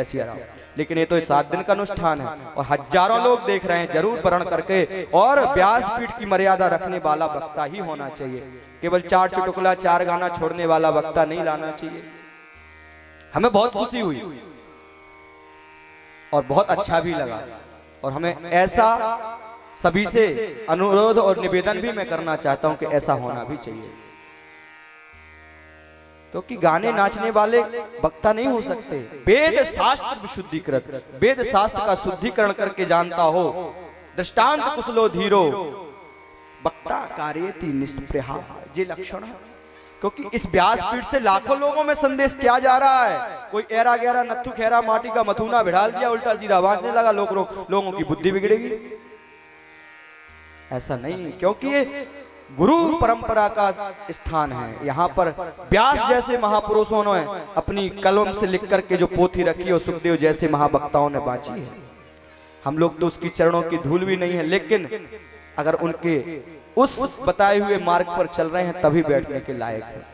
सिया राम। लेकिन ये तो 7 दिन का अनुष्ठान है और हजारों लोग देख रहे हैं, जरूर वर्ण करके। और व्यासपीठ की मर्यादा रखने वाला वक्ता ही होना चाहिए, केवल 4 चुटकुला 4 गाना छोड़ने वाला वक्ता नहीं लाना चाहिए। हमें बहुत खुशी हुई और बहुत अच्छा भी लगा, और हमें ऐसा सभी से अनुरोध और निवेदन भी मैं करना चाहता हूं कि ऐसा होना भी चाहिए, क्योंकि गाने नाचने वाले वक्ता नहीं हो सकते। वेद शास्त्र विशुद्धिकृत, वेद शास्त्र का शुद्धिकरण करके जानता हो, दृष्टांत कुशलो धीरो वक्ता कार्यति निष्प्रहा, ये लक्षण है। क्योंकि इस व्यासपीठ से लाखों लोगों में संदेश क्या जा रहा है। कोई एरा गहरा नत्थु खेरा माटी का मथुना बिठाल दिया, उल्टा सीधा बांचने लगा, लोगों की बुद्धि बिगड़ेगी। ऐसा नहीं, क्योंकि ये गुरु परंपरा का स्थान है। यहाँ पर व्यास जैसे महापुरुषों ने अपनी कलम से लिख करके जो पोथी रखी और सुखदेव जैसे महावक्ताओं ने बांची है। हम लोग तो उसकी चरणों की धूल भी नहीं है, लेकिन अगर उनके उस बताए हुए मार्ग पर चल रहे हैं तभी बैठने के लायक है।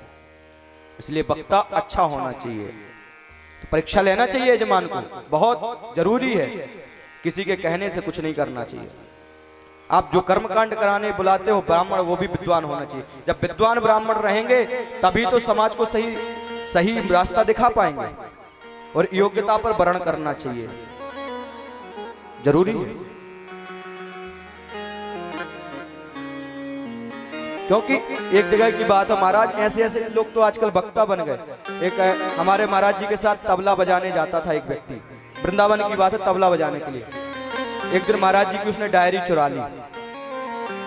इसलिए वक्ता अच्छा होना चाहिए, तो परीक्षा लेना चाहिए यजमान को, बहुत जरूरी है। किसी के कहने से कुछ नहीं करना चाहिए। आप जो कर्मकांड कराने बुलाते हो ब्राह्मण, वो भी विद्वान होना चाहिए। जब विद्वान ब्राह्मण रहेंगे तभी तो समाज को सही रास्ता दिखा पाएंगे, और योग्यता पर वर्ण करना चाहिए, जरूरी है। क्योंकि एक जगह की बात है महाराज, ऐसे लोग तो आजकल वक्ता बन गए। एक हमारे महाराज जी के साथ तबला बजाने जाता था एक व्यक्ति, वृंदावन की बात है, तबला बजाने के लिए। एक दिन महाराज जी की उसने डायरी चुरा ली।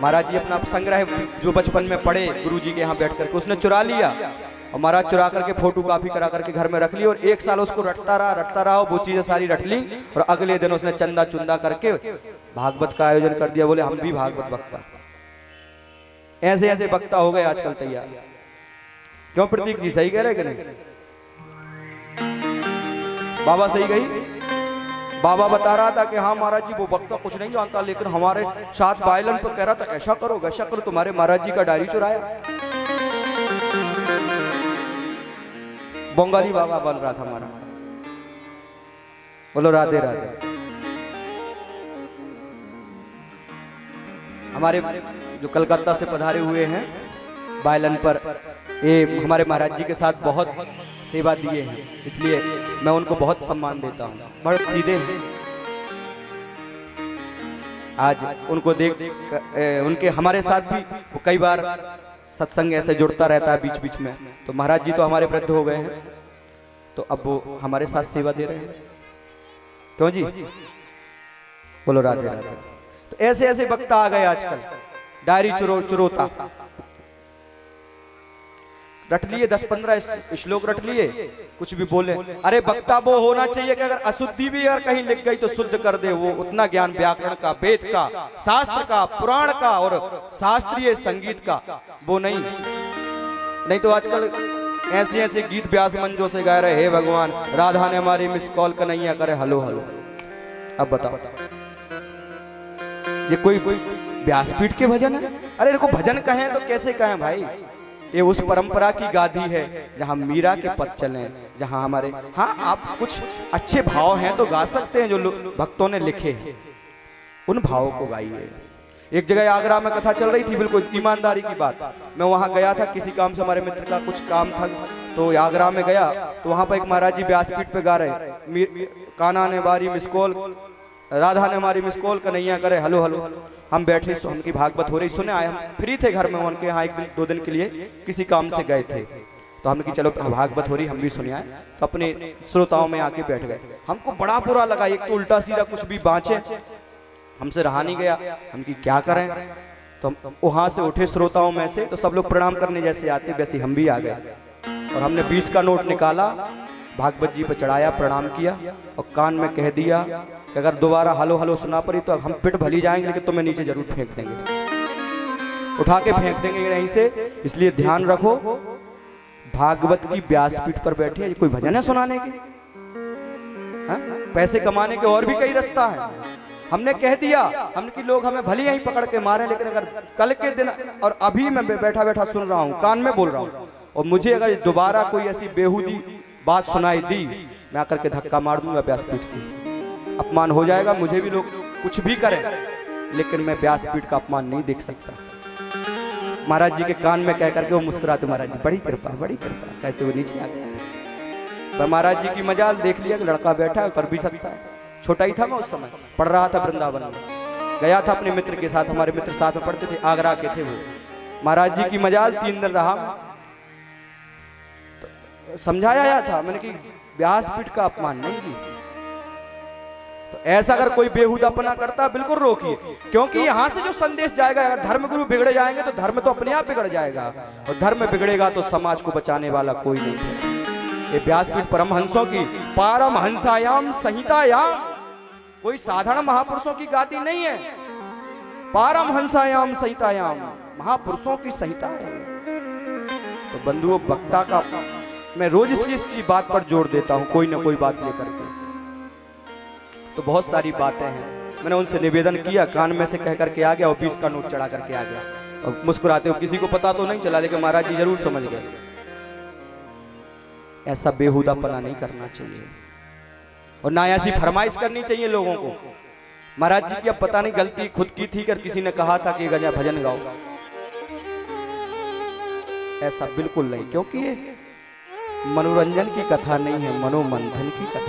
महाराज जी अपना संग्रह जो बचपन में पढ़े गुरु जी के यहाँ बैठ करके उसने चुरा लिया, और महाराज चुरा करके फोटो कॉपी करा करके घर में रख ली, और 1 साल उसको रटता रहा, वो चीजें सारी रट ली। और अगले दिन उसने चंदा चुंदा करके भागवत का आयोजन कर दिया। बोले हम भी भागवत वक्ता। ऐसे वक्ता हो गए आजकल तैयार। क्यों प्रतीक जी, सही कह रहे कि नहीं? बाबा सही गई। बाबा बता रहा था कि हाँ महाराज जी वो वक्ता कुछ नहीं जानता, लेकिन हमारे साथ वायलन पर कह रहा था ऐसा करो वैसा करो, तुम्हारे महाराज जी का डायरी चुराया। बंगाली बाबा बन रहा था हमारा। बोलो राधे राधे। हमारे जो कलकत्ता से पधारे हुए हैं वायलन पर, ये हमारे महाराज जी के साथ बहुत सेवा दिए हैं, इसलिए मैं उनको बहुत सम्मान देता हूँ। बहुत सीधे हैं। आज उनको देख उनके हमारे साथ भी वो कई बार सत्संग ऐसे जुड़ता रहता है बीच बीच में। तो महाराज जी तो हमारे वृद्ध हो गए हैं, तो अब वो हमारे साथ सेवा दे रहे हैं। क्यों जी? बोलो राधे राधे। तो ऐसे वक्ता आ गए आजकल, डायरी चुरोता रट लिए, 10-15 श्लोक रट लिए, कुछ भी बोले। अरे वक्ता वो होना चाहिए कि अगर अशुद्धि भी अगर कहीं लिख गई तो शुद्ध कर दे। वो उतना ज्ञान व्याकरण का, वेद का, शास्त्र का, पुराण का और शास्त्रीय संगीत का वो नहीं तो आजकल ऐसे गीत व्यास मंचों से गा रहे, हे भगवान राधा ने हमारी मिस कॉल कन्हैया करे हलो हलो। अब बताओ ये कोई व्यासपीठ के भजन है? अरे इनको भजन कहें तो कैसे कहें भाई? ये उस परंपरा की गादी है जहां मीरा के पद चले, जहां हमारे, हाँ आप कुछ अच्छे भाव हैं तो गा सकते हैं जो भक्तों ने लिखे हैं, उन भावों को गाइए। एक जगह आगरा में कथा चल रही थी, बिल्कुल ईमानदारी की बात। मैं वहां गया था किसी काम से, हमारे मित्र का कुछ काम था, तो आगरा में गया तो वहां पर एक महाराज जी व्यासपीठ पे गा रहे, कान्हा ने बारी मिसकॉल, राधा ने हमारी मिसकॉल कन्हैया करे हलो हलो। हम बैठे, उनकी भागवत हो रही सुने आए, हम फ्री थे घर में, उनके यहाँ 1-2 दिन के लिए किसी काम से गए थे, तो हमने कि चलो भागवत हो रही हम भी सुने आए, तो अपने श्रोताओं में आके बैठ गए। हमको बड़ा बुरा लगा, एक तो उल्टा सीधा कुछ भी बाँचे, हमसे रहा नहीं गया। हम कि क्या करें, तो हम वहां से उठे श्रोताओं में से, तो सब लोग प्रणाम करने जैसे आते वैसे हम भी आ गए, और हमने 20 का नोट निकाला, भागवत जी पर चढ़ाया, प्रणाम किया, और कान में कह दिया कि अगर दोबारा हलो हलो सुना पड़ी तो हम पिट भली जाएंगे, लेकिन तुम्हें नीचे जरूर फेंक देंगे, उठा के फेंक देंगे यहीं से। इसलिए ध्यान रखो, भागवत की व्यासपीठ पर बैठे हैं, कोई भजन है सुनाने के? हा? पैसे कमाने के और भी कई रास्ता है। हमने कह दिया, हमने कि लोग हमें भले यहीं पकड़ के मारे, लेकिन अगर कल के दिन और अभी मैं बैठा बैठा सुन रहा हूँ, कान में बोल रहा हूँ, और मुझे अगर दोबारा कोई ऐसी बेहूदी बात सुनाई दी, मैं आकर के धक्का मार दूंगा व्यासपीठ से, अपमान हो जाएगा, मुझे भी लोग कुछ भी करें, लेकिन मैं व्यासपीठ का अपमान नहीं देख सकता। महाराज जी के कान में कह करके वो मुस्कुराते, महाराज जी बड़ी कृपा कहते हुए नीचे आ गया। मैं महाराज जी की मजाल देख लिया कि लड़का बैठा है, कर भी सकता है। छोटा ही था मैं उस समय, पढ़ रहा था वृंदावन में, गया था अपने मित्र के साथ, हमारे मित्र साथ में पढ़ते थे, आगरा के थे वो। महाराज जी की मजाल 3 दिन रहा, तो समझाया था मैंने कि व्यासपीठ का अपमान नहीं की। तो ऐसा अगर कोई बेहुदापना करता बिल्कुल रोकिए, क्योंकि यहां से जो संदेश जाएगा, अगर धर्मगुरु बिगड़े जाएंगे तो धर्म तो अपने आप बिगड़ जाएगा, और धर्म बिगड़ेगा तो समाज को बचाने वाला कोई नहीं है। ये व्यासपीठ परमहंसों की पारमहंसायाम संहितायाम, कोई साधारण महापुरुषों की गादी नहीं है, पारमहंसायाम संहितायाम, महापुरुषों की संहिता है। तो बंधुओं, वक्ता का मैं रोज इस बात पर जोर देता हूं, कोई ना कोई बात लेकर के। तो बहुत सारी बातें हैं, मैंने उनसे निवेदन किया, कान में से कह करके आ गया और 20 का नोट चढ़ा करके आ गया, और मुस्कुराते हो, किसी को पता तो नहीं चला, लेकिन महाराज जी जरूर समझ गए। ऐसा बेहुदापना नहीं करना चाहिए, और ना ऐसी फरमाइश करनी चाहिए लोगों को। महाराज जी की अब पता नहीं गलती खुद की थी, कर किसी ने कहा था कि गजा भजन गाओ, ऐसा बिल्कुल नहीं, क्योंकि ये मनोरंजन की कथा नहीं है, मनोमंथन की कथा।